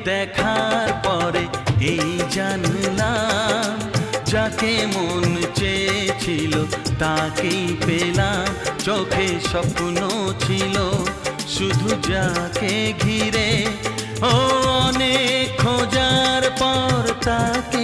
দেখার পরে এই জানলাম, যাকে মন চেয়েছিল তাকেই পেলাম। চোখে স্বপ্ন ছিল শুধু যাকে ঘিরে, ও অনেক খোঁজার পর তাকে